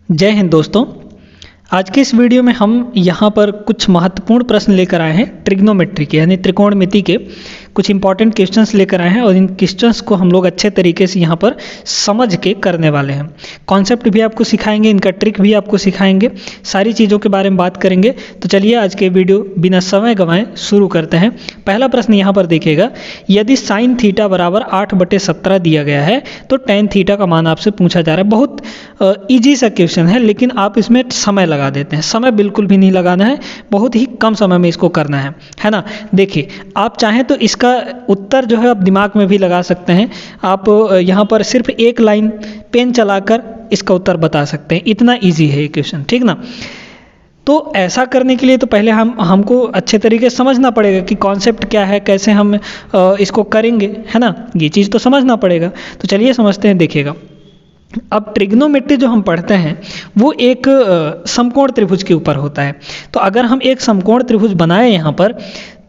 जय हिंद दोस्तों। आज के इस वीडियो में हम यहाँ पर कुछ महत्वपूर्ण प्रश्न लेकर आए हैं ट्रिग्नोमेट्री के यानी त्रिकोणमिति के कुछ इंपॉर्टेंट क्वेश्चंस लेकर आए हैं और इन क्वेश्चंस को हम लोग अच्छे तरीके से यहाँ पर समझ के करने वाले हैं। कॉन्सेप्ट भी आपको सिखाएंगे, इनका ट्रिक भी आपको सिखाएंगे, सारी चीज़ों के बारे में बात करेंगे। तो चलिए आज के वीडियो बिना समय गंवाए शुरू करते हैं। पहला प्रश्न यहाँ पर देखिएगा, यदि साइन थीटा बराबर 8/17 दिया गया है तो टेन थीटा का मान आपसे पूछा जा रहा है। बहुत ईजी सा क्वेश्चन है, लेकिन आप इसमें समय लगा देते हैं। समय बिल्कुल भी नहीं लगाना है, बहुत ही कम समय में इसको करना है ना। देखिए, आप चाहें तो इसका उत्तर जो है आप दिमाग में भी लगा सकते हैं। आप यहाँ पर सिर्फ एक लाइन पेन चलाकर इसका उत्तर बता सकते हैं, इतना इजी है ये क्वेश्चन, ठीक ना। तो ऐसा करने के लिए तो पहले हमको अच्छे तरीके से समझना पड़ेगा कि कॉन्सेप्ट क्या है, कैसे हम इसको करेंगे, है ना। ये चीज़ तो समझना पड़ेगा। तो चलिए समझते हैं। देखिएगा, अब ट्रिग्नोमेट्री जो हम पढ़ते हैं वो एक समकोण त्रिभुज के ऊपर होता है। तो अगर हम एक समकोण त्रिभुज बनाए यहाँ पर,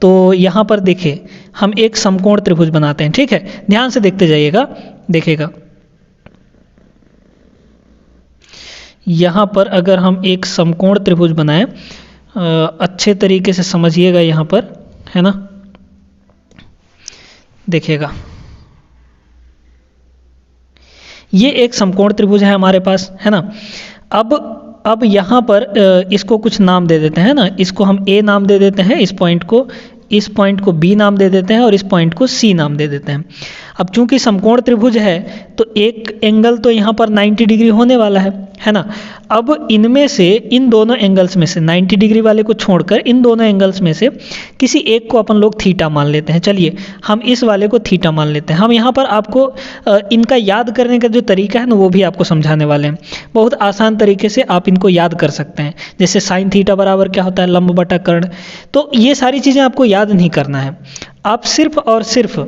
तो यहाँ पर देखिए हम एक समकोण त्रिभुज बनाते हैं, ठीक है। ध्यान से देखते जाइएगा। देखिएगा, यहाँ पर अगर हम एक समकोण त्रिभुज बनाएं, अच्छे तरीके से समझिएगा यहाँ पर, है ना। देखिएगा, ये एक समकोण त्रिभुज है हमारे पास, है ना। अब यहाँ पर इसको कुछ नाम दे देते हैं ना। इसको हम ए नाम दे देते हैं, इस पॉइंट को बी नाम दे देते हैं और इस पॉइंट को सी नाम दे देते हैं। अब चूंकि समकोण त्रिभुज है तो एक एंगल तो यहाँ पर 90 डिग्री होने वाला है ना। अब इनमें से इन दोनों एंगल्स में से 90 डिग्री वाले को छोड़कर इन दोनों एंगल्स में से किसी एक को अपन लोग थीटा मान लेते हैं। चलिए हम इस वाले को थीटा मान लेते हैं। हम यहाँ पर आपको इनका याद करने का जो तरीका है ना वो भी आपको समझाने वाले हैं। बहुत आसान तरीके से आप इनको याद कर सकते हैं। जैसे साइन थीटा बराबर क्या होता है, लंब बटा कर्ण। तो ये सारी चीज़ें आपको याद नहीं करना है, आप सिर्फ और सिर्फ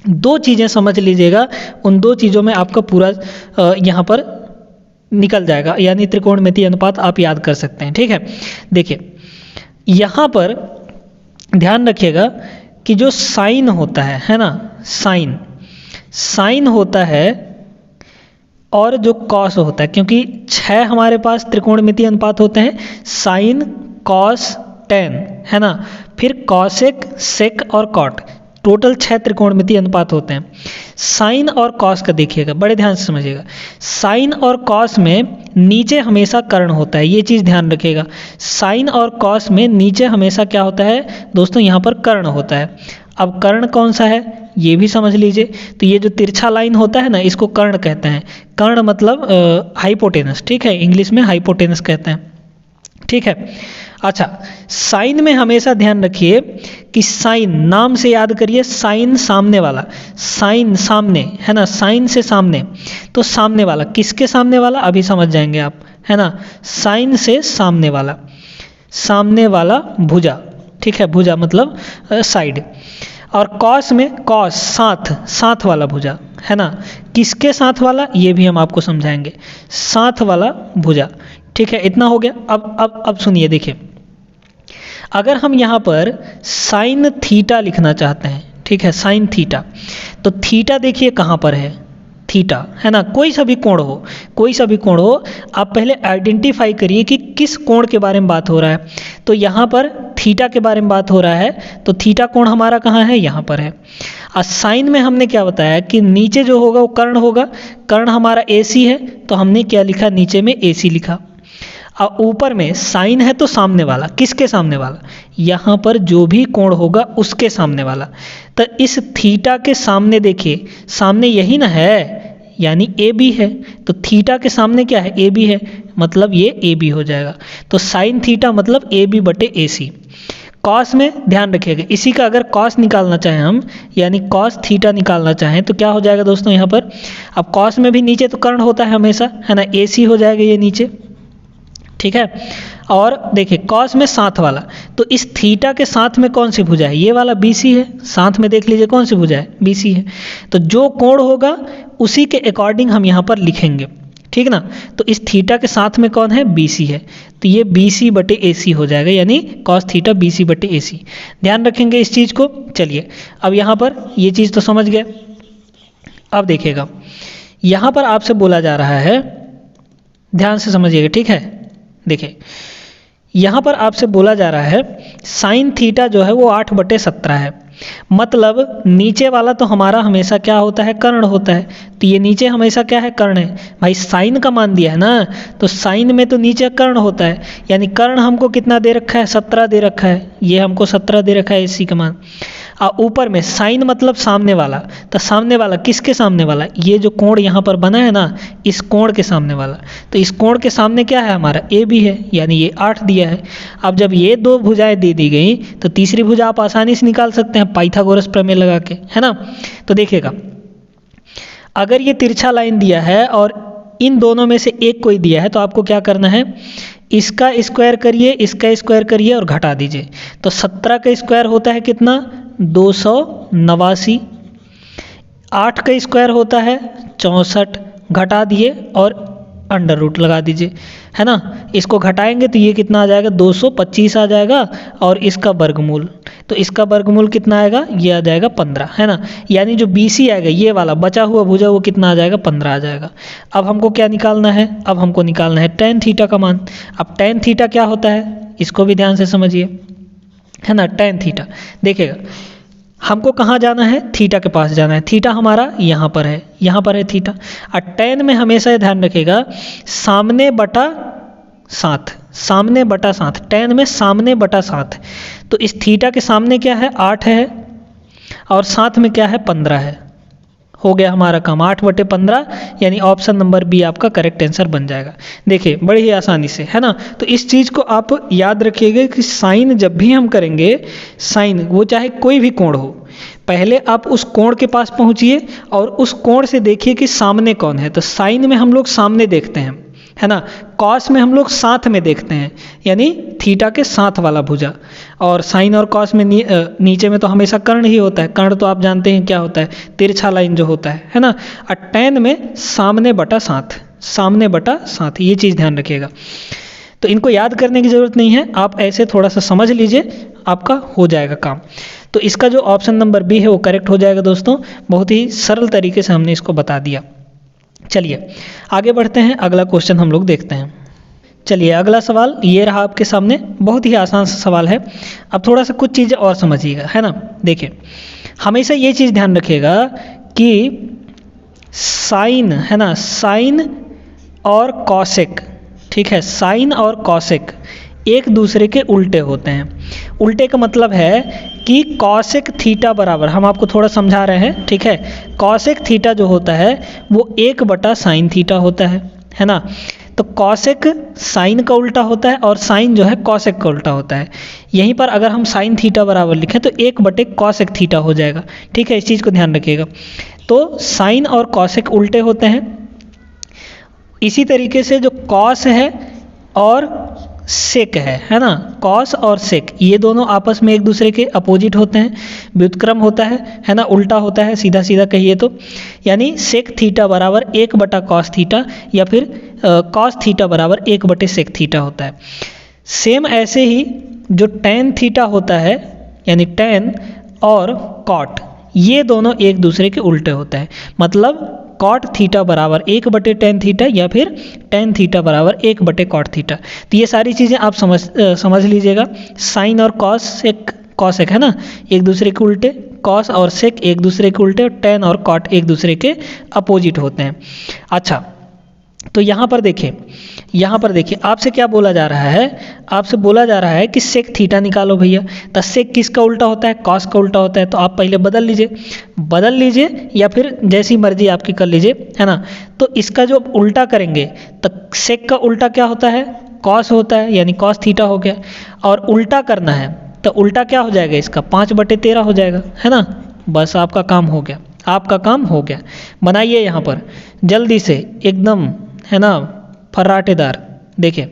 दो चीज़ें समझ लीजिएगा। उन दो चीज़ों में आपका पूरा यहाँ पर निकल जाएगा, यानी त्रिकोणमितीय अनुपात आप याद कर सकते हैं, ठीक है। देखिए, यहाँ पर ध्यान रखिएगा कि जो साइन होता है ना, साइन होता है और जो कॉस होता है, क्योंकि 6 हमारे पास त्रिकोणमितीय अनुपात होते हैं, साइन, कॉस, टेन, है ना। फिर कॉसेक, सेक और कॉट, टोटल 6 त्रिकोणमितीय अनुपात होते हैं। साइन और कॉस का देखिएगा, बड़े ध्यान से समझिएगा। साइन और कॉस में नीचे हमेशा कर्ण होता है, ये चीज़ ध्यान रखिएगा। साइन और कॉस में नीचे हमेशा क्या होता है दोस्तों, यहाँ पर कर्ण होता है। अब कर्ण कौन सा है ये भी समझ लीजिए। तो ये जो तिरछा लाइन होता है ना, इसको कर्ण कहते हैं। कर्ण मतलब हाइपोटेनस, ठीक है, इंग्लिश में हाइपोटेनस कहते हैं, ठीक है। अच्छा, साइन में हमेशा ध्यान रखिए कि साइन नाम से याद करिए, साइन सामने वाला, साइन सामने, है ना। साइन से सामने, तो सामने वाला किसके सामने वाला अभी समझ जाएंगे आप, है ना। साइन से सामने वाला भुजा, ठीक है। भुजा मतलब साइड। और कॉस में कॉस साथ वाला भुजा, है ना। किसके साथ वाला ये भी हम आपको समझाएंगे, साथ वाला भुजा, ठीक है। इतना हो गया। अब सुनिए, देखिए, अगर हम यहाँ पर साइन थीटा लिखना चाहते हैं, ठीक है, साइन थीटा, तो थीटा देखिए कहाँ पर है, थीटा, है ना। कोई सा भी कोण हो, आप पहले आइडेंटिफाई करिए कि किस कोण के बारे में बात हो रहा है। तो यहाँ पर थीटा के बारे में बात हो रहा है, तो थीटा कोण हमारा कहाँ है, यहाँ पर है। और साइन में हमने क्या बताया कि नीचे जो होगा वो कर्ण होगा। कर्ण हमारा AC है, तो हमने क्या लिखा, नीचे में AC लिखा। और ऊपर में साइन है तो सामने वाला, किसके सामने वाला, यहाँ पर जो भी कोण होगा उसके सामने वाला। तो इस थीटा के सामने देखिए, सामने यही ना है, यानी AB है। तो थीटा के सामने क्या है, AB है, मतलब ये AB हो जाएगा। तो साइन थीटा मतलब AB/AC। कॉस में ध्यान रखिएगा, इसी का अगर कॉस निकालना चाहें हम, यानी कॉस थीटा निकालना चाहें, तो क्या हो जाएगा दोस्तों यहाँ पर। अब कॉस में भी नीचे तो कर्ण होता है हमेशा, है ना। AC हो जाएगा ये नीचे, ठीक है। और देखिए कॉस में साथ वाला, तो इस थीटा के साथ में कौन सी भुजा है, ये वाला BC है। साथ में देख लीजिए कौन सी भुजा है, BC है। तो जो कोण होगा उसी के अकॉर्डिंग हम यहाँ पर लिखेंगे, ठीक ना। तो इस थीटा के साथ में कौन है, BC है, तो ये BC/AC हो जाएगा, यानी कॉस थीटा BC/AC। ध्यान रखेंगे इस चीज़ को। चलिए, अब यहाँ पर ये चीज़ तो समझ गए। अब देखिएगा, यहाँ पर आपसे बोला जा रहा है ध्यान से समझिएगा, ठीक है। देखिए यहाँ पर आपसे बोला जा रहा है साइन थीटा जो है वो 8/17 है, मतलब नीचे वाला तो हमारा हमेशा क्या होता है, कर्ण होता है, तो ये नीचे हमेशा क्या है, कर्ण है। भाई साइन का मान दिया है ना, तो साइन में तो नीचे कर्ण होता है, यानी कर्ण हमको कितना दे रखा है, 17 दे रखा है, ये हमको 17 दे रखा है इसी का मान। ऊपर में साइन मतलब सामने वाला, तो सामने वाला किसके सामने वाला, ये जो कोण यहाँ पर बना है ना, इस कोण के सामने वाला, तो इस कोण के सामने क्या है हमारा, ए भी है, यानी ये 8 दिया है। अब जब ये दो भुजाएं दे दी गई तो तीसरी भुजा आप आसानी से निकाल सकते हैं पाइथागोरस प्रमेय लगा के, है ना। तो देखिएगा अगर ये तिरछा लाइन दिया है और इन दोनों में से एक कोई दिया है तो आपको क्या करना है, इसका स्क्वायर करिए, इसका स्क्वायर करिए और घटा दीजिए। तो 17 का स्क्वायर होता है कितना, 289। 8 का स्क्वायर होता है 64, घटा दिए और अंडर रूट लगा दीजिए, है ना। इसको घटाएंगे तो ये कितना आ जाएगा, 225 आ जाएगा, और इसका वर्गमूल, तो इसका वर्गमूल कितना आएगा, ये आ जाएगा 15, है ना। यानी जो BC आएगा ये वाला बचा हुआ भुजा वो कितना आ जाएगा, 15 आ जाएगा। अब हमको क्या निकालना है, अब हमको निकालना है tan थीटा का मान। अब tan थीटा क्या होता है, इसको भी ध्यान से समझिए, है ना। tan थीटा देखिएगा हमको कहाँ जाना है, थीटा के पास जाना है, थीटा हमारा यहाँ पर है, यहाँ पर है थीटा। और tan में हमेशा ध्यान रखिएगा सामने बटा 7, सामने बटा 7, tan में सामने बटा 7, तो इस थीटा के सामने क्या है, 8 है, और साथ में क्या है, 15 है। हो गया हमारा काम, 8/15, यानी ऑप्शन नंबर बी आपका करेक्ट आंसर बन जाएगा। देखिए बड़ी ही आसानी से, है ना। तो इस चीज़ को आप याद रखिएगा कि साइन जब भी हम करेंगे, साइन वो चाहे कोई भी कोण हो, पहले आप उस कोण के पास पहुंचिए और उस कोण से देखिए कि सामने कौन है। तो साइन में हम लोग सामने देखते हैं, है ना। कॉस में हम लोग साथ में देखते हैं, यानी थीटा के साथ वाला भुजा। और साइन और कॉस में नीचे में तो हमेशा कर्ण ही होता है। कर्ण तो आप जानते हैं क्या होता है, तिरछा लाइन जो होता है ना। और tan में सामने बटा 7, सामने बटा 7, ये चीज़ ध्यान रखिएगा। तो इनको याद करने की ज़रूरत नहीं है, आप ऐसे थोड़ा सा समझ लीजिए, आपका हो जाएगा काम। तो इसका जो ऑप्शन नंबर बी है वो करेक्ट हो जाएगा दोस्तों। बहुत ही सरल तरीके से हमने इसको बता दिया। चलिए आगे बढ़ते हैं, अगला क्वेश्चन हम लोग देखते हैं। चलिए अगला सवाल ये रहा आपके सामने, बहुत ही आसान सा सवाल है। अब थोड़ा सा कुछ चीज़ें और समझिएगा, है ना। देखिए हमेशा ये चीज़ ध्यान रखिएगा कि साइन, है ना, साइन और कॉसेक, ठीक है, साइन और कॉसेक एक दूसरे के उल्टे होते हैं। उल्टे का मतलब है कि कॉसेक थीटा बराबर, हम आपको थोड़ा समझा रहे हैं, ठीक है। कॉसेक थीटा जो होता है वो 1/sin थीटा होता है ना। तो कॉसेक साइन का उल्टा होता है और साइन जो है कॉसेक का उल्टा होता है। यहीं पर अगर हम साइन थीटा बराबर लिखें तो 1/cosec थीटा हो जाएगा, ठीक है। इस चीज़ को ध्यान रखिएगा। तो साइन और कॉसेक उल्टे होते हैं। इसी तरीके से जो कॉस है और सेक है ना, कॉस और सेक ये दोनों आपस में एक दूसरे के अपोजिट होते हैं, व्युत्क्रम होता है ना, उल्टा होता है, सीधा सीधा कहिए तो। यानी सेक थीटा बराबर 1/cos थीटा या फिर कॉस थीटा बराबर 1/sec थीटा होता है। सेम ऐसे ही जो tan थीटा होता है, यानी tan और cot ये दोनों एक दूसरे के उल्टे होते हैं। मतलब cot थीटा बराबर 1/tan थीटा या फिर tan थीटा बराबर 1/cot थीटा। तो ये सारी चीज़ें आप समझ लीजिएगा। साइन और कॉसेक है ना एक दूसरे के उल्टे, कॉस और सेक एक दूसरे के उल्टे, और tan और cot एक दूसरे के अपोजिट होते हैं। अच्छा तो यहाँ पर देखिए आपसे क्या बोला जा रहा है, आपसे बोला जा रहा है कि सेक थीटा निकालो भैया। तो सेक किसका उल्टा होता है, कॉस का उल्टा होता है। तो आप पहले बदल लीजिए या फिर जैसी मर्जी आपकी कर लीजिए, है ना। तो इसका जो उल्टा करेंगे तो सेक का उल्टा क्या होता है, कॉस होता है, यानी कॉस थीटा हो गया। और उल्टा करना है तो उल्टा क्या हो जाएगा, इसका 5/13 हो जाएगा, है ना। बस आपका काम हो गया, आपका काम हो गया। बनाइए यहाँ पर जल्दी से एकदम, है ना, फर्राटेदार। देखिए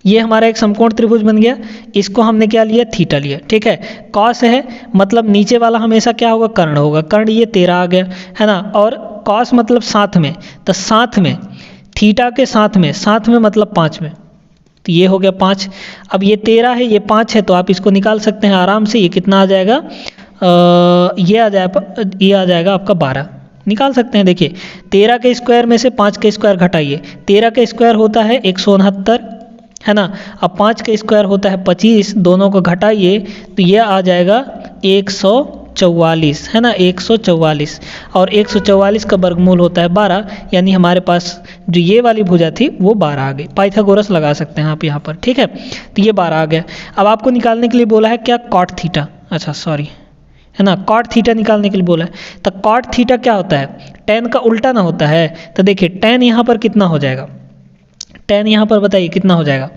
ये हमारा एक समकोण त्रिभुज बन गया। इसको हमने क्या लिया, थीटा लिया, ठीक है। कॉस है मतलब नीचे वाला हमेशा क्या होगा, कर्ण होगा। कर्ण ये 13 आ गया, है ना। और कॉस मतलब साथ में, तो साथ में थीटा के साथ में मतलब 5 में, तो ये हो गया 5। अब ये 13 है, ये 5 है, तो आप इसको निकाल सकते हैं आराम से। ये कितना आ जाएगा, ये आ जाएगा आपका 12, निकाल सकते हैं। देखिए 13 के स्क्वायर में से 5 के स्क्वायर घटाइए, 13 के स्क्वायर होता है 169, है ना। अब 5 के स्क्वायर होता है 25, दोनों को घटाइए तो ये आ जाएगा 144, है ना, 144। और 144 का वर्गमूल होता है 12, यानी हमारे पास जो ये वाली भुजा थी वो 12 आ गई। पाइथागोरस लगा सकते हैं आप यहाँ पर, ठीक है। तो ये 12 आ गया। अब आपको निकालने के लिए बोला है क्या, कॉट थीटा, अच्छा सॉरी, है ना, कॉट थीटा निकालने के लिए बोला है। तो कॉट थीटा क्या होता है, टेन का उल्टा ना होता है। तो देखिए टेन यहाँ पर कितना हो जाएगा, टेन यहाँ पर बताइए कितना हो जाएगा।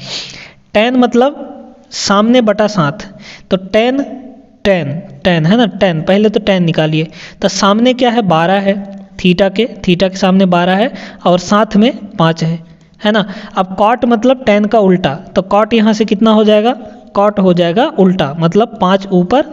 टेन मतलब सामने बटा 7, तो टेन टेन टेन, है ना, टेन, पहले तो टेन निकालिए। तो सामने क्या है, 12 है, थीटा के सामने 12 है और साथ में 5 है ना। अब कॉट मतलब टेन का उल्टा, तो कॉट यहाँ से कितना हो जाएगा, कॉट हो जाएगा उल्टा, मतलब 5 ऊपर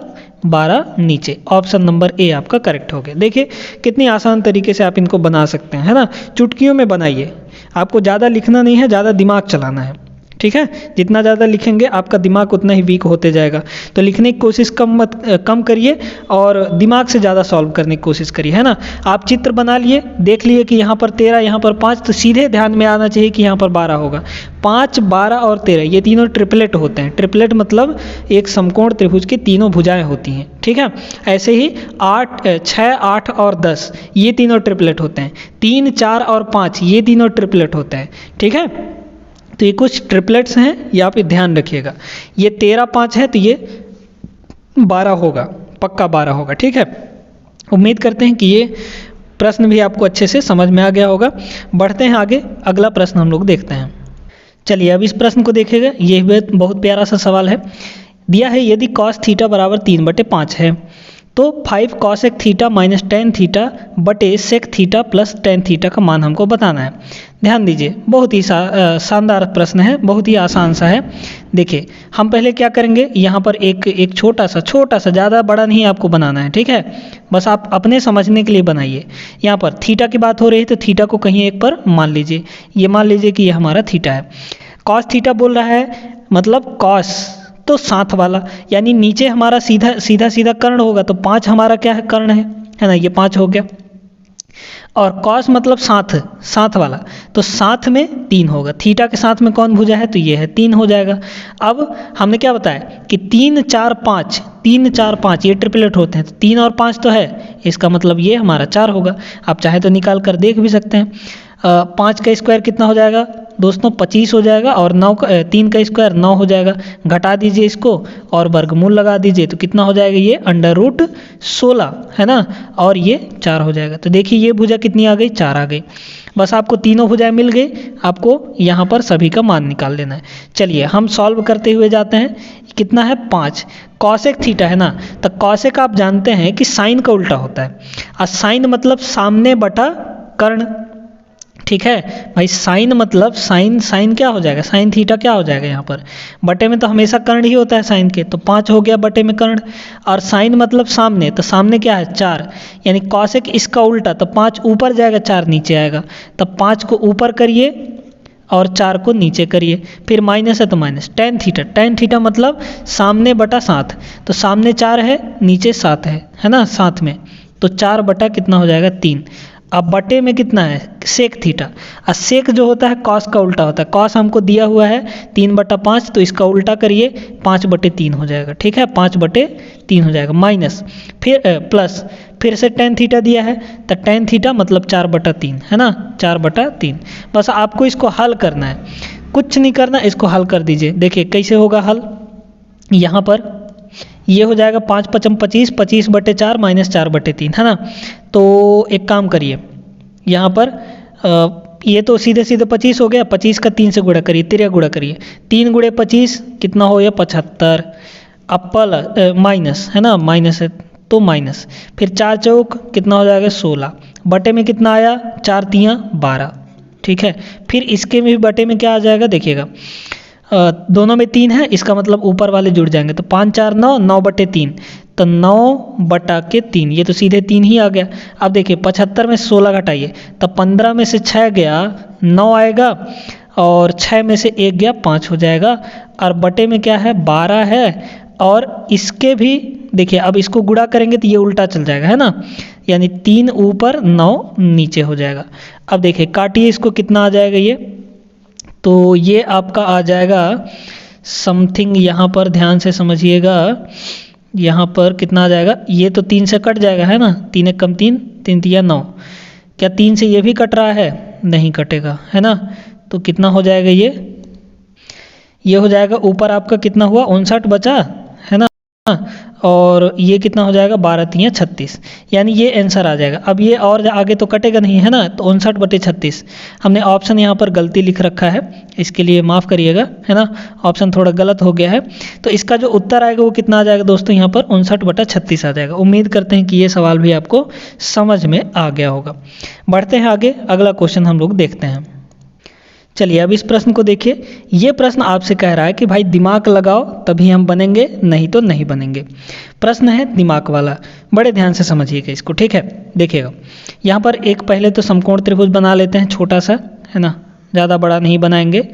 12 नीचे। ऑप्शन नंबर ए आपका करेक्ट हो गया। देखिए कितनी आसान तरीके से आप इनको बना सकते हैं, है ना। चुटकियों में बनाइए, आपको ज़्यादा लिखना नहीं है, ज़्यादा दिमाग चलाना है, ठीक है। जितना ज़्यादा लिखेंगे आपका दिमाग उतना ही वीक होते जाएगा। तो लिखने की कोशिश कम करिए और दिमाग से ज़्यादा सॉल्व करने की कोशिश करिए, है ना। आप चित्र बना लिए, देख लिए कि यहाँ पर 13, यहाँ पर 5, तो सीधे ध्यान में आना चाहिए कि यहाँ पर 12 होगा। 5, 12 और 13 ये तीनों ट्रिपलेट होते हैं। ट्रिपलेट मतलब एक समकोण त्रिभुज की तीनों भुजाएं होती हैं, ठीक है। ऐसे ही 6, 8 और 10 ये तीनों ट्रिपलेट होते हैं। 3, 4 और 5 ये तीनों ट्रिपलेट होते हैं, ठीक है। तो ये कुछ ट्रिपलेट्स हैं, ये आप ध्यान रखिएगा। ये 13, 5 है तो ये 12 होगा, पक्का 12 होगा, ठीक है। उम्मीद करते हैं कि ये प्रश्न भी आपको अच्छे से समझ में आ गया होगा। बढ़ते हैं आगे, अगला प्रश्न हम लोग देखते हैं। चलिए अब इस प्रश्न को देखिएगा, ये भी बहुत प्यारा सा सवाल है। दिया है यदि कॉस थीटा बराबर 3/5 है तो 5 cosec theta minus ten theta बटे sec theta plus ten theta का मान हमको बताना है। ध्यान दीजिए, बहुत ही शानदार प्रश्न है, बहुत ही आसान सा है। देखिए हम पहले क्या करेंगे, यहाँ पर एक छोटा सा ज़्यादा बड़ा नहीं आपको बनाना है, ठीक है। बस आप अपने समझने के लिए बनाइए। यहाँ पर थीटा की बात हो रही है तो थीटा को कहीं एक पर मान लीजिए, ये मान लीजिए कि ये हमारा थीटा है। कॉस थीटा बोल रहा है, मतलब कॉस तो साथ वाला, यानी नीचे हमारा सीधा कर्ण होगा, तो 5 हमारा क्या है, कर्ण है ना, ये 5 हो गया। और कॉस मतलब साथ वाला, तो साथ में 3 होगा। थीटा के साथ में कौन भुजा है, तो ये है, 3 हो जाएगा। अब हमने क्या बताया कि 3, 4, 5 ये ट्रिपलेट होते हैं, तो 3 और 5 तो है, इसका मतलब ये हमारा 4 होगा। आप चाहे तो निकाल कर देख भी सकते हैं। 5 का स्क्वायर कितना हो जाएगा दोस्तों, 25 हो जाएगा, और 3 का स्क्वायर 9 हो जाएगा। घटा दीजिए इसको और वर्गमूल लगा दीजिए, तो कितना हो जाएगा, ये √16, है ना, और ये 4 हो जाएगा। तो देखिए ये भुजा कितनी आ गई, 4 आ गई। बस आपको तीनों भुजाएं मिल गई, आपको यहाँ पर सभी का मान निकाल लेना है। चलिए हम सॉल्व करते हुए जाते हैं। कितना है, 5 कॉसेक थीटा, है ना। तो कॉसेक आप जानते हैं कि साइन का उल्टा होता है, और साइन मतलब सामने बटा कर्ण, ठीक है भाई। साइन मतलब साइन क्या हो जाएगा, साइन थीटा क्या हो जाएगा, यहाँ पर बटे में तो हमेशा कर्ण ही होता है साइन के, तो 5 हो गया बटे में कर्ण। और साइन मतलब सामने, तो सामने क्या है, 4, यानी कॉसेक इसका उल्टा, तो 5 ऊपर जाएगा 4 नीचे आएगा। तब 5 को ऊपर करिए और 4 को नीचे करिए, फिर माइनस है तो माइनस। टेन थीटा मतलब सामने बटा 7, तो सामने 4 है नीचे 7 है ना, साथ में, तो 4 बटा कितना हो जाएगा, 3। अब बटे में कितना है, सेक थीटा। और सेक जो होता है कॉस का उल्टा होता है। कॉस हमको दिया हुआ है 3/5, तो इसका उल्टा करिए 5/3 हो जाएगा, ठीक है, 5/3 हो जाएगा। माइनस फिर प्लस, फिर से टेन थीटा दिया है, तो टेन थीटा मतलब 4/3, है ना, 4/3। बस आपको इसको हल करना है, कुछ नहीं करना, इसको हल कर दीजिए। देखिए कैसे होगा हल, यहाँ पर ये हो जाएगा 5 × 5 = 25, 25/4 माइनस 4/3, है ना। तो एक काम करिए, यहाँ पर ये तो सीधे 25 हो गया, 25 का 3 से गुणा करिए, 13 गुणा करिए, 3 × 25 कितना हो गया, 75। अब माइनस, है ना, माइनस है तो माइनस, फिर 4 चौक कितना हो जाएगा, 16, बटे में कितना आया, 4 × 12, ठीक है। फिर इसके में भी बटे में क्या आ जाएगा, देखिएगा दोनों में 3 है, इसका मतलब ऊपर वाले जुड़ जाएंगे, तो 5, 4, 9, 9/3, तो 9/3, ये तो सीधे 3 ही आ गया। अब देखिए 75 में 16 घटाइए, तो 15 में से 6 गया 9 आएगा, और 6 में से 1 गया 5 हो जाएगा। और बटे में क्या है, 12 है, और इसके भी देखिए, अब इसको गुणा करेंगे तो ये उल्टा चल जाएगा, है ना, यानी 3 ऊपर 9 नीचे हो जाएगा। अब देखिए काटिए इसको, कितना आ जाएगा ये, तो ये आपका आ जाएगा समथिंग, यहाँ पर ध्यान से समझिएगा, यहाँ पर कितना आ जाएगा, ये तो 3 से कट जाएगा, है ना, 3 एक कम 3, 3 तिया 9, क्या 3 से ये भी कट रहा है, नहीं कटेगा, है ना, तो कितना हो जाएगा ये हो जाएगा ऊपर आपका कितना हुआ 59 बचा, है ना, और ये कितना हो जाएगा 12 तिया 36, यानी ये आंसर आ जाएगा। अब ये और आगे तो कटेगा नहीं, है ना, तो 59/36 हमने ऑप्शन यहाँ पर गलती लिख रखा है, इसके लिए माफ़ करिएगा, है ना, ऑप्शन थोड़ा गलत हो गया है। तो इसका जो उत्तर आएगा वो कितना आ जाएगा दोस्तों, यहाँ पर 59/36 आ जाएगा। उम्मीद करते हैं कि ये सवाल भी आपको समझ में आ गया होगा। बढ़ते हैं आगे, अगला क्वेश्चन हम लोग देखते हैं। चलिए अब इस प्रश्न को देखिए, ये प्रश्न आपसे कह रहा है कि भाई दिमाग लगाओ तभी हम बनेंगे, नहीं तो नहीं बनेंगे। प्रश्न है दिमाग वाला, बड़े ध्यान से समझिएगा इसको, ठीक है। देखिएगा यहाँ पर एक पहले तो समकोण त्रिभुज बना लेते हैं, छोटा सा, है ना, ज़्यादा बड़ा नहीं बनाएंगे,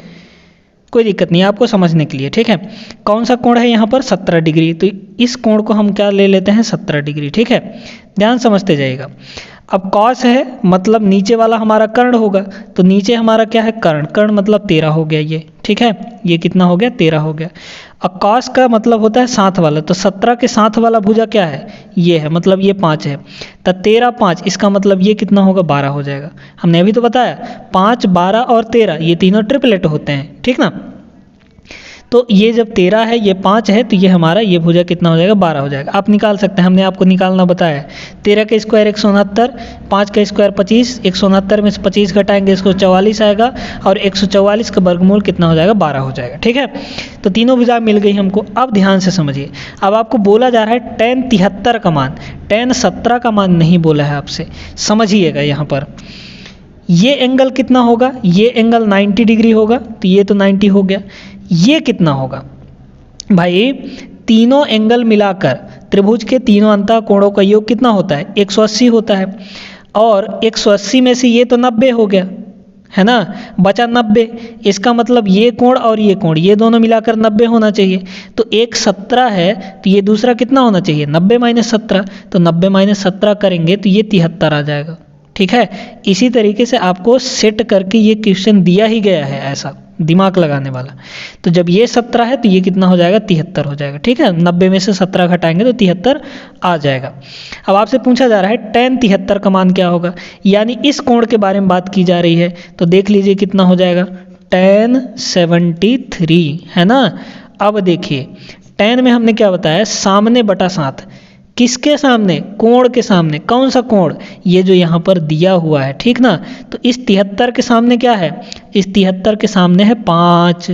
कोई दिक्कत नहीं है आपको समझने के लिए, ठीक है। कौन सा कोण है यहाँ पर 17 डिग्री, तो इस कोण को हम क्या ले लेते हैं 17 डिग्री, ठीक है, ध्यान समझते जाइएगा। अब कॉस है मतलब नीचे वाला हमारा कर्ण होगा, तो नीचे हमारा क्या है कर्ण मतलब 13 हो गया ये, ठीक है, ये कितना हो गया 13 हो गया। अब कॉस का मतलब होता है साथ वाला, तो 17 के साथ वाला भुजा क्या है, ये है, मतलब ये 5 है, तो 13 5, इसका मतलब ये कितना होगा 12 हो जाएगा। हमने अभी तो बताया 5 12 और 13 ये तीनों ट्रिपलेट होते हैं, ठीक ना। तो ये जब 13 है, ये 5 है, तो ये हमारा ये भुजा कितना हो जाएगा 12 हो जाएगा। आप निकाल सकते हैं, हमने आपको निकालना बताया है। 13 का स्क्वायर 169, 5 का स्क्वायर 25, 169 में से 25 घटाएंगे इसको 44 आएगा, और 144 का वर्गमूल कितना हो जाएगा 12 हो जाएगा, ठीक है। तो तीनों भुजा मिल गई हमको। अब ध्यान से समझिए, अब आपको बोला जा रहा है tan 73 का मान, tan 17 का मान नहीं बोला है आपसे, समझिएगा। यहाँ पर ये एंगल कितना होगा, ये एंगल 90 डिग्री होगा, तो ये तो 90 हो गया। ये कितना होगा भाई, तीनों एंगल मिलाकर त्रिभुज के तीनों अंतः कोणों का योग कितना होता है 180 होता है, और 180 में से ये तो 90 हो गया, है ना, बचा 90। इसका मतलब ये कोण और ये कोण, ये दोनों मिलाकर 90 होना चाहिए। तो एक 17 है, तो ये दूसरा कितना होना चाहिए 90 - 17, तो 90 - 17 करेंगे तो ये 73 आ जाएगा, ठीक है। इसी तरीके से आपको सेट करके ये क्वेश्चन दिया ही गया है, ऐसा दिमाग लगाने वाला। तो जब ये 17 है तो ये कितना हो जाएगा 73 हो जाएगा, ठीक है। 90 में से 17 घटाएंगे तो 73 आ जाएगा। अब आपसे पूछा जा रहा है tan 73 का मान क्या होगा, यानी इस कोण के बारे में बात की जा रही है, तो देख लीजिए कितना हो जाएगा tan 73, है ना। अब देखिए tan में हमने क्या बताया, सामने बटा साथ, किसके सामने, कोण के सामने। कौन सा कोण, ये जो यहाँ पर दिया हुआ है, ठीक ना। तो इस 73 के सामने क्या है, इस 73 के सामने है 5,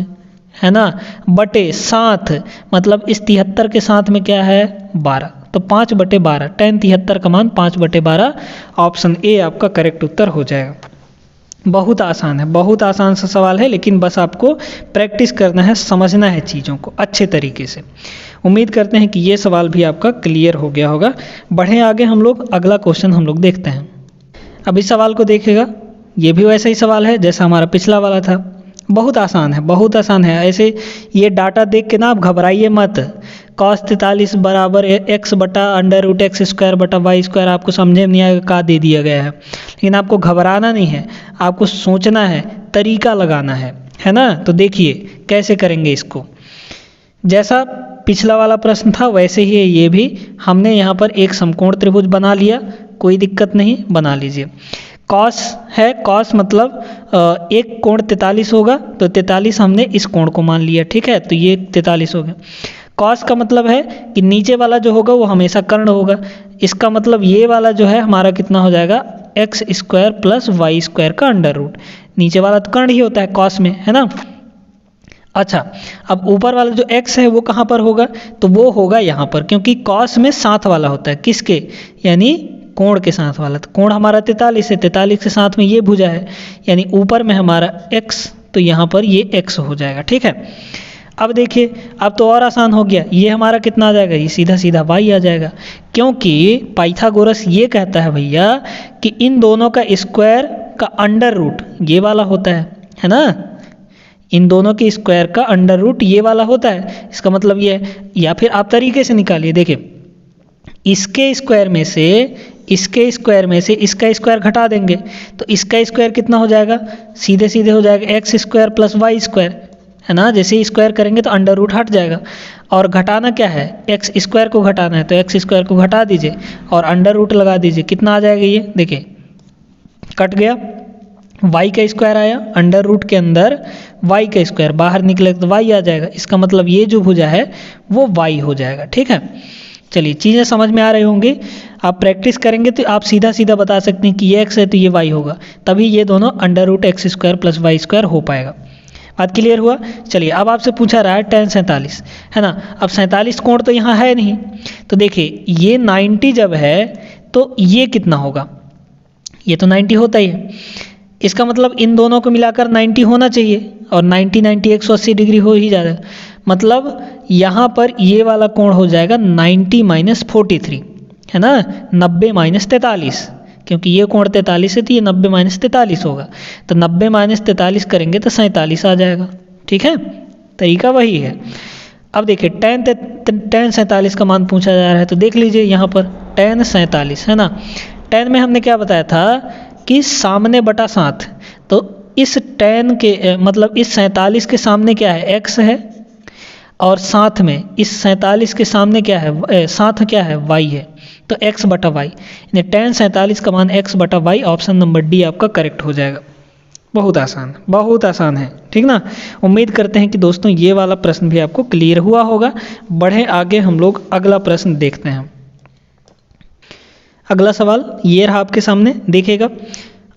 है ना, बटे 7, मतलब इस 73 के साथ में क्या है 12, तो 5/12, tan 73 का मान 5/12, ऑप्शन ए आपका करेक्ट उत्तर हो जाएगा। बहुत आसान है, बहुत आसान सा सवाल है, लेकिन बस आपको प्रैक्टिस करना है, समझना है चीज़ों को अच्छे तरीके से। उम्मीद करते हैं कि ये सवाल भी आपका क्लियर हो गया होगा। बढ़ें आगे हम लोग, अगला क्वेश्चन हम लोग देखते हैं। अब इस सवाल को देखिएगा, ये भी वैसा ही सवाल है जैसा हमारा पिछला वाला था। बहुत आसान है, बहुत आसान है। ऐसे ये डाटा देख के ना आप घबराइए मत। cos 43 बराबर x/√x²/y² आपको समझे में नहीं आएगा, का दे दिया गया है, लेकिन आपको घबराना नहीं है, आपको सोचना है, तरीका लगाना है ना। तो देखिए कैसे करेंगे इसको। जैसा पिछला वाला प्रश्न था वैसे ही ये भी, हमने यहाँ पर एक समकोण त्रिभुज बना लिया, कोई दिक्कत नहीं, बना लीजिए। कॉस है, कॉस मतलब एक कोण 43 होगा, तो 43 हमने इस कोण को मान लिया, ठीक है, तो ये 43 हो गया। कॉस का मतलब है कि नीचे वाला जो होगा वो हमेशा कर्ण होगा, इसका मतलब ये वाला जो है हमारा कितना हो जाएगा x² + y² का अंडर रूट। नीचे वाला तो कर्ण ही होता है कॉस में, है ना। अच्छा, अब ऊपर वाला जो x है वो कहाँ पर होगा, तो वो होगा यहाँ पर, क्योंकि कॉस में साथ वाला होता है, किसके, यानी कोण के साथ वाला। तो कोण हमारा 43 है, 43 के साथ में ये भुजा है, यानी ऊपर में हमारा x, तो यहाँ पर ये x हो जाएगा, ठीक है। अब देखिए, अब तो और आसान हो गया, ये हमारा कितना आ जाएगा, ये सीधा सीधा y आ जाएगा, क्योंकि पाइथागोरस ये कहता है भैया कि इन दोनों का स्क्वायर का अंडर रूट ये वाला होता है ना। इन दोनों के स्क्वायर का अंडर रूट ये वाला होता है, इसका मतलब ये है। या फिर आप तरीके से निकालिए, देखिए इसके स्क्वायर में से इसके स्क्वायर में से इसका स्क्वायर घटा देंगे तो इसका स्क्वायर कितना हो जाएगा, सीधे सीधे हो जाएगा x square plus y square, है ना। जैसे ही स्क्वायर करेंगे तो अंडर रूट हट जाएगा, और घटाना क्या है, एक्स स्क्वायर को घटाना है, तो एक्स स्क्वायर को घटा दीजिए और अंडर रूट लगा दीजिए, कितना आ जाएगा ये देखिए कट गया, y का स्क्वायर आया, अंडर रूट के अंदर y का स्क्वायर बाहर निकले तो y आ जाएगा, इसका मतलब ये जो भुजा है वो y हो जाएगा। ठीक है, चलिए चीज़ें समझ में आ रही होंगी। आप प्रैक्टिस करेंगे तो आप सीधा सीधा बता सकते हैं कि ये x है तो ये y होगा, तभी ये दोनों under root x square plus y square हो पाएगा। बात क्लियर हुआ। चलिए अब आपसे पूछा रहा है tan 47, है ना। अब 47 कोण तो यहाँ है नहीं, तो देखिए ये 90 जब है तो ये कितना होगा, ये तो 90 होता ही है, इसका मतलब इन दोनों को मिलाकर 90 होना चाहिए, और 90 90 180 डिग्री हो ही जाएगा, मतलब यहाँ पर ये वाला कोण हो जाएगा 90 माइनस 43, है ना, 90 माइनस 43, क्योंकि ये कोण 43 है तो ये 90 माइनस 43 होगा, तो 90 माइनस 43 करेंगे तो 47 आ जाएगा। ठीक है, तरीका वही है। अब देखिए tan 47 का मान पूछा जा रहा है, तो देख लीजिए यहाँ पर tan 47, है ना। tan में हमने क्या बताया था कि सामने बटा साथ, तो इस tan के मतलब इस 47 के सामने क्या है, x है, और साथ में इस 47 के सामने क्या है, साथ क्या है, y है, तो x बटा y, यानी tan 47 का मान x बटा y, ऑप्शन नंबर डी आपका करेक्ट हो जाएगा। बहुत आसान है, ठीक ना। उम्मीद करते हैं कि दोस्तों ये वाला प्रश्न भी आपको क्लियर हुआ होगा। बढ़े आगे हम लोग अगला प्रश्न देखते हैं। अगला सवाल ये रहा आपके सामने, देखिएगा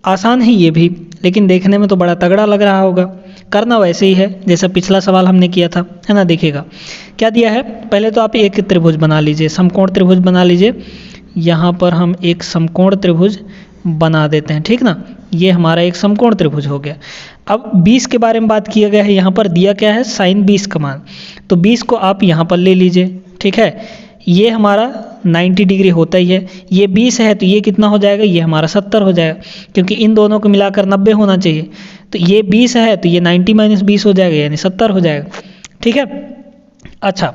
आसान है ये भी, लेकिन देखने में तो बड़ा तगड़ा लग रहा होगा। करना वैसे ही है जैसा पिछला सवाल हमने किया था, है ना। देखिएगा क्या दिया है, पहले तो आप एक त्रिभुज बना लीजिए, समकोण त्रिभुज बना लीजिए। यहाँ पर हम एक समकोण त्रिभुज बना देते हैं, ठीक ना। ये हमारा एक समकोण त्रिभुज हो गया। अब 20 के बारे में बात किया गया है, यहाँ पर दिया क्या है, साइन 20 का मान, तो 20 को आप यहाँ पर ले लीजिए। ठीक है, ये हमारा 90 डिग्री होता ही है, ये 20 है तो ये कितना हो जाएगा, ये हमारा 70 हो जाएगा, क्योंकि इन दोनों को मिलाकर 90 होना चाहिए, तो ये 20 है तो ये 90 माइनस 20 हो जाएगा, यानी 70 हो जाएगा। ठीक है, अच्छा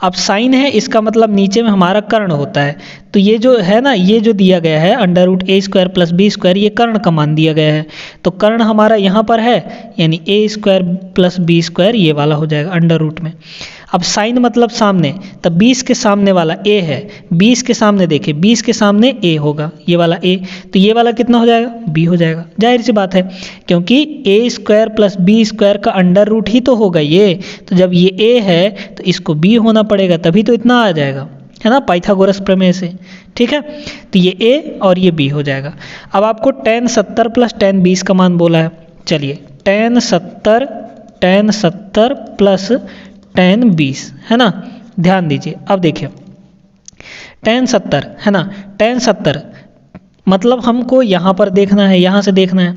अब साइन है, इसका मतलब नीचे में हमारा कर्ण होता है, तो ये जो है ना, ये जो दिया गया है अंडर रूट ए स्क्वायर प्लस बी स्क्वायर, ये कर्ण का मान दिया गया है, तो कर्ण हमारा यहाँ पर है, यानी ए स्क्वायर प्लस बी स्क्वायर ये वाला हो जाएगा अंडर रूट में। अब साइन मतलब सामने, तब 20 के सामने वाला a है, 20 के सामने देखिए 20 के सामने a होगा, ये वाला a, तो ये वाला कितना हो जाएगा, b हो जाएगा। जाहिर सी बात है, क्योंकि a square plus b square का अंडर रूट ही तो होगा ये, तो जब ये a है तो इसको b होना पड़ेगा, तभी तो इतना आ जाएगा, है ना, पाइथागोरस प्रमेय से। ठीक है, तो ये a और ये b हो जाएगा। अब आपको tan 70 प्लस tan 20 का मान बोला है, चलिए tan 70 प्लस tan 20, है ना, ध्यान दीजिए। अब देखिए tan 70, है ना, tan 70 मतलब हमको यहाँ पर देखना है, यहाँ से देखना है,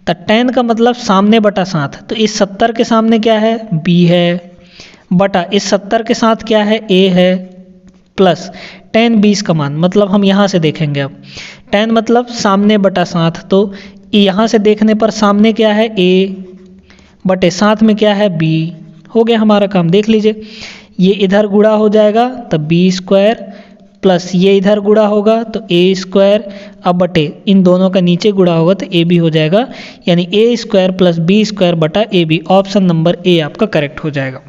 तो tan का मतलब सामने बटा साथ, तो इस 70 के सामने क्या है, b है, बटा इस 70 के साथ क्या है, a है, प्लस tan 20 का मान, मतलब हम यहाँ से देखेंगे। अब tan मतलब सामने बटा साथ, तो यहाँ से देखने पर सामने क्या है, a, बटे साथ में क्या है, b, हो गया हमारा काम। देख लीजिए, ये इधर गुणा हो जाएगा तब b स्क्वायर, प्लस ये इधर गुणा होगा तो a स्क्वायर, अब बटे इन दोनों का नीचे गुणा होगा तो a b हो जाएगा, यानी a square plus b square बटा a b, option number A आपका करेक्ट हो जाएगा।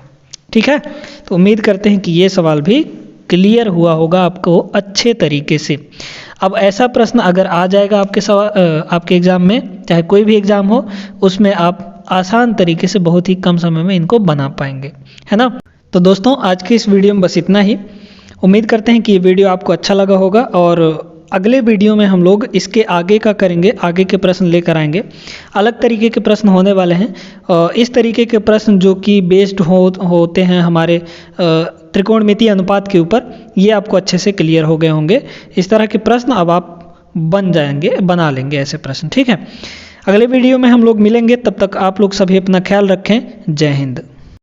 ठीक है, तो उम्मीद करते हैं कि ये सवाल भी क्लियर हुआ होगा आपको अच्छे तरीके से। अब ऐसा प्रश्न अगर आ जाएगा आपके एग्ज़ाम में, चाहे कोई भी एग्ज़ाम हो, उसमें आप आसान तरीके से बहुत ही कम समय में इनको बना पाएंगे, है ना। तो दोस्तों आज की इस वीडियो में बस इतना ही। उम्मीद करते हैं कि ये वीडियो आपको अच्छा लगा होगा, और अगले वीडियो में हम लोग इसके आगे का करेंगे, आगे के प्रश्न लेकर आएंगे। अलग तरीके के प्रश्न होने वाले हैं, इस तरीके के प्रश्न जो कि बेस्ड होते हैं हमारे त्रिकोणमितीय अनुपात के ऊपर, ये आपको अच्छे से क्लियर हो गए होंगे। इस तरह के प्रश्न अब आप बना लेंगे ऐसे प्रश्न। ठीक है, अगले वीडियो में हम लोग मिलेंगे, तब तक आप लोग सभी अपना ख्याल रखें। जय हिंद।